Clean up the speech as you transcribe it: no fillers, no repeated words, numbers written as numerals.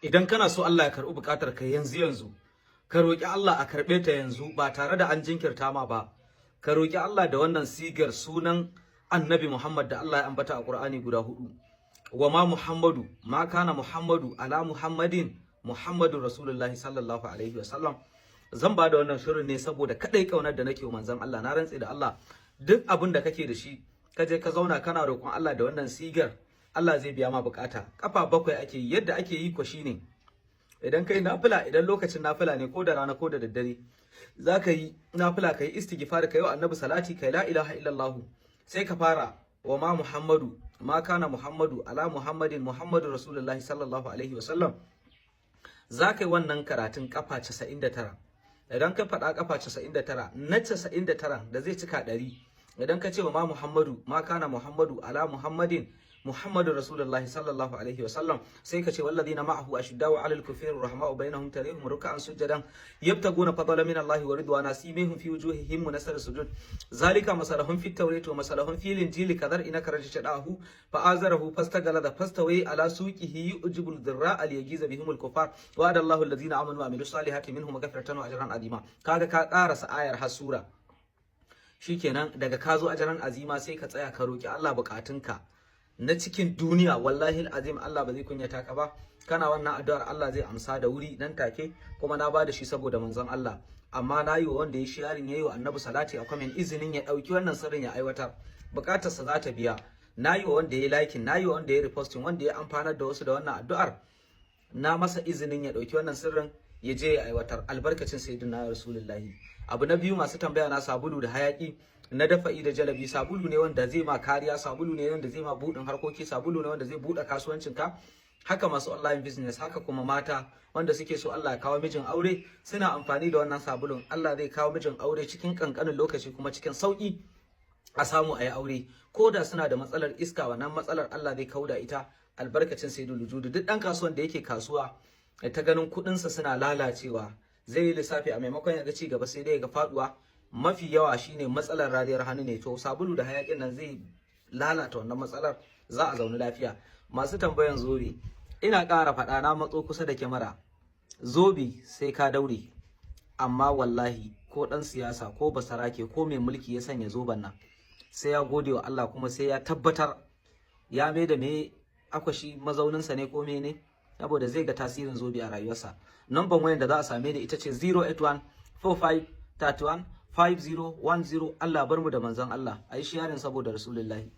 idan kana so Allah ya karɓi buƙatar ka yanzu ka roƙi Allah a karɓe ta yanzu ba tare da an jinkirta ma ba, ka roƙi Allah da wannan sigar sunan Annabi Muhammad da Allah ya ambata a Qur'ani guda 4. Wa ma Muhammadu ma kana Muhammadu ala Muhammadin Muhammadu Rasulullahi sallallahu alaihi wasallam. Zan ba da wannan shirin ne saboda kadai kaunar da nake wa manzon Allah. Na rantse da Allah, duk abin da kake da shi ka je ka zauna kana roƙon Allah da wannan sigar, Allah zai biya ma bukata. Kafa 7 ake yi. Yadda ake yi ko shine idan kai nafila, idan lokacin nafila ne ko da rana ko da daddare, zaka yi nafila, kai istighfar, kai wa annabi salati, kai la ilaha illallah, sai ka fara wa ma Muhammadu ma kana Muhammadu ala Muhammadin Muhammadu Rasulullahi sallallahu alaihi wasallam. Zaka yi wannan karatun kafa 99. Idan ka faɗa kafa 99 na 99 da zai cika 100, idan ka ce wa ma Muhammadu ma kana Muhammadu ala Muhammadin Muhammadu Rasulullahi sallallahu alaihi wasallam, sai ka ce walladina ma'ahu ashiddau 'alal kuffari rahma'u bainahum tarihum ruk'an sujadan yabtaguna fadlan min Allah wa ridwana simihum fi wujuhihim nasar sujud zalika masalahum fit tawrati wa masalahum fil injili kadar inaka rajadahu fa azarahu fastagalada fastawi ala suqihi yujibul dhirra al yagiza bihimul kuffar wa adallahu alladhina amanu wa amilus salihati minhum maghfiratan wa ajran azima. Kaga ka karasa ayar hasura, shikenan daga ka zo ajran azima sai ka tsaya ka roki Allah bukatunka na cikin duniya. Wallahi azim Allah ba zai kunyata ka ba. Kana wannan addu'ar Allah zai amsa da wuri nan take, kuma na bada shi saboda manzon Allah. Amma na yi wa wanda ya sharing yayi wa annabi salati a comment izinin ya dauki wannan sirrin ya aiwatar, bukatar sa za ta biya. Na yi wa wanda ya liking, na yi wa wanda ya reposting, wanda ya amfanar da wasu da wannan addu'ar, na masa izinin ya dauki wannan sirrin ya je ya aiwatar albarkacin sayyidina rasulullahi. Abu na biyu, masu tambaya na sabulu da hayaki na dafa'i da jalabi. Sabulu ne wanda zai ma kariya, sabulu ne wanda zai ma budin harkoki, sabulu ne wanda zai buɗe kasuwancinka. Haka masu online business, haka kuma mata wanda suke so Allah ya kawo mijin aure suna amfani da wannan sabulun. Allah zai kawo mijin aure cikin kankanin lokaci kuma cikin sauki a samu a yi aure. Ko da suna da matsalar iska, wannan matsalar Allah zai kauda ita albarkacin sayyidul wujud. Duk dan kasuwan da yake kasuwa ta ganin kuɗinsa suna lalacewa, zai yi lissafi a maimakon ya ga ci gaba sai dai ya ga faduwa. Mafi yawa shine matsalar radiyar hannu ne. To sabulu da hayakin nan zai lalata wannan matsalar, za a zauni lafiya. Masu tambayan zobe, ina ƙara faɗa, na matso kusa da kyamara, zobe sai ka daure. Amma wallahi ko ɗan siyasa ko basarake ko mai mulki ya sanya zoben nan, sai ya gode wa Allah, kuma sai ya tabbatar ya mai da me akwashi mazauninsa ne ko mene, saboda zai ga tasirin zobe a rayuwarsa. Namban wayan da za a same ni ita ce 081 45 31 5010. Allah bar mu da manzon Allah. Ayi sharing saboda Rasulullahi.